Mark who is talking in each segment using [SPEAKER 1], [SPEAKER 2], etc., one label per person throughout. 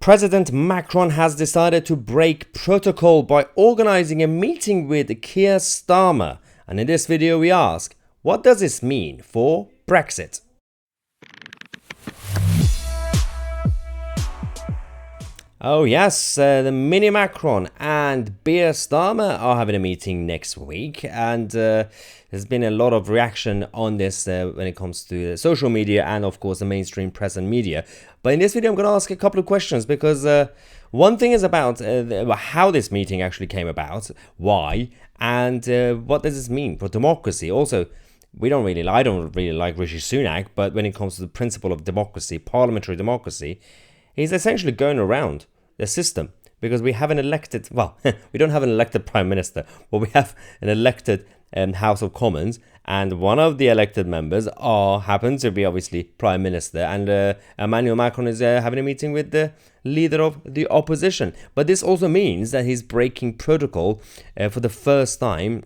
[SPEAKER 1] President Macron has decided to break protocol by organizing a meeting with Keir Starmer. And in this video we ask, what does this mean for Brexit? Oh yes, the mini Macron and Keir Starmer are having a meeting next week, and there's been a lot of reaction on this when it comes to social media and of course the mainstream press and media. But in this video I'm going to ask a couple of questions, because one thing is about how this meeting actually came about, why, and what does this mean for democracy. Also, I don't really like Rishi Sunak, but when it comes to the principle of democracy, parliamentary democracy, he's essentially going around the system, because we have an elected, well, we don't have an elected prime minister, but we have an elected House of Commons, and one of the elected members happens to be obviously prime minister, and Emmanuel Macron is having a meeting with the leader of the opposition. But this also means that he's breaking protocol for the first time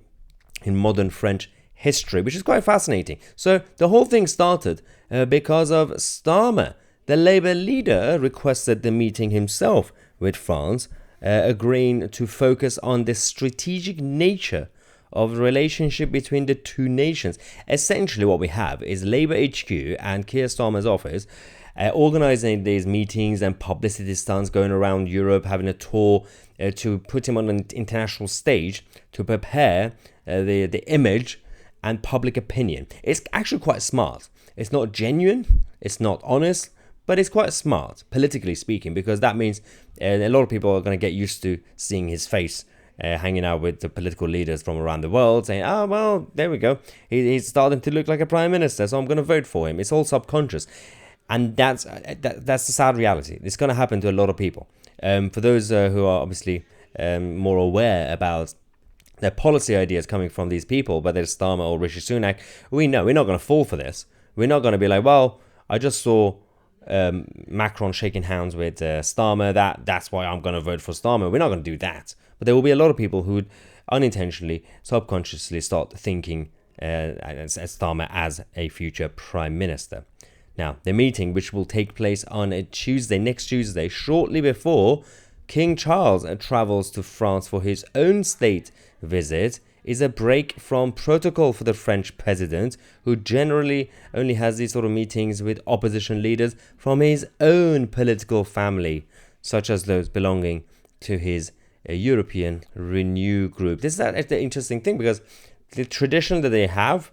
[SPEAKER 1] in modern French history, which is quite fascinating. So the whole thing started because of Starmer. The Labour leader requested the meeting himself with France, agreeing to focus on the strategic nature of the relationship between the two nations. Essentially what we have is Labour HQ and Keir Starmer's office organizing these meetings and publicity stunts, going around Europe, having a tour to put him on an international stage to prepare the image and public opinion. It's actually quite smart. It's not genuine, it's not honest, but it's quite smart, politically speaking, because that means a lot of people are going to get used to seeing his face hanging out with the political leaders from around the world, saying, oh, well, there we go. He's starting to look like a prime minister, so I'm going to vote for him. It's all subconscious. And that's the sad reality. It's going to happen to a lot of people. For those who are obviously more aware about the policy ideas coming from these people, whether it's Starmer or Rishi Sunak, we know we're not going to fall for this. We're not going to be like, well, I just saw Macron shaking hands with Starmer, that's why I'm going to vote for Starmer. We're not going to do that. But there will be a lot of people who would unintentionally, subconsciously start thinking Starmer as a future prime minister. Now, the meeting, which will take place on next Tuesday, shortly before King Charles travels to France for his own state visit, is a break from protocol for the French president, who generally only has these sort of meetings with opposition leaders from his own political family, such as those belonging to his European Renew group. This is the interesting thing, because the tradition that they have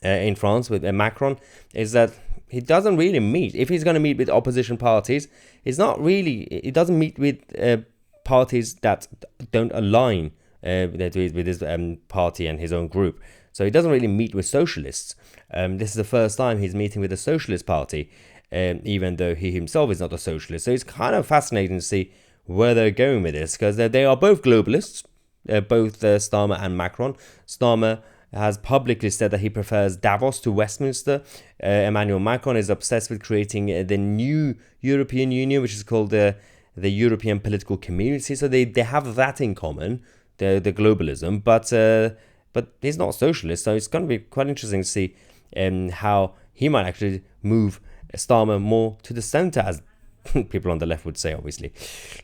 [SPEAKER 1] in France with Macron is that he doesn't really meet. If he's going to meet with opposition parties, he doesn't meet with parties that don't align with his party and his own group. So he doesn't really meet with socialists. This is the first time he's meeting with the Socialist Party, even though he himself is not a socialist. So it's kind of fascinating to see where they're going with this, because they are both globalists, both Starmer and Macron. Starmer has publicly said that he prefers Davos to Westminster. Emmanuel Macron is obsessed with creating the new European Union, which is called the European Political Community. So they have that in common, the globalism, but he's not a socialist. So it's going to be quite interesting to see how he might actually move Starmer more to the center, as people on the left would say, obviously.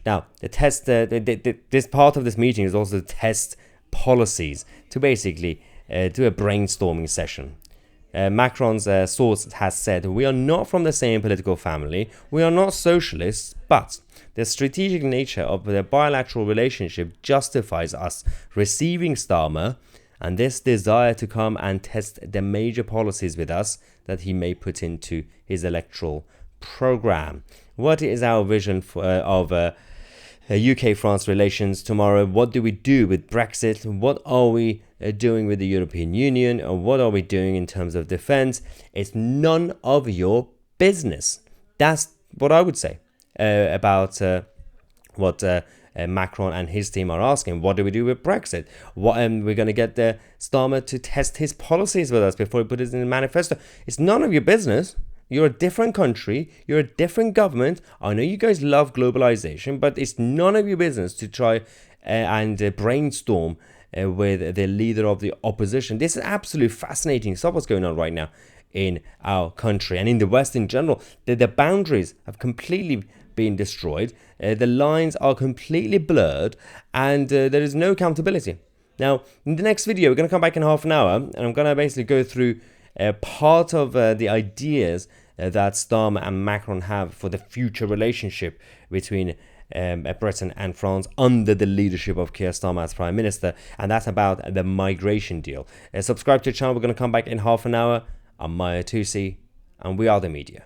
[SPEAKER 1] Now, the test, this part of this meeting is also to test policies, to basically do a brainstorming session. Macron's source has said, we are not from the same political family, we are not socialists, but the strategic nature of the bilateral relationship justifies us receiving Starmer, and this desire to come and test the major policies with us that he may put into his electoral program. What is our vision of UK-France relations tomorrow? What do we do with Brexit? What are we doing with the European Union? And what are we doing in terms of defense? It's none of your business. That's what I would say about what Macron and his team are asking. What do we do with Brexit? We're going to get Starmer to test his policies with us before he puts it in the manifesto. It's none of your business. You're a different country. You're a different government. I know you guys love globalization, but it's none of your business to try and brainstorm with the leader of the opposition. This is absolutely fascinating stuff what's going on right now in our country and in the West in general. The boundaries have completely being destroyed. The lines are completely blurred, and there is no accountability. Now, in the next video, we're going to come back in half an hour, and I'm going to basically go through part of the ideas that Starmer and Macron have for the future relationship between Britain and France under the leadership of Keir Starmer as Prime Minister, and that's about the migration deal. Subscribe to the channel. We're going to come back in half an hour. I'm Tousi, and we are the media.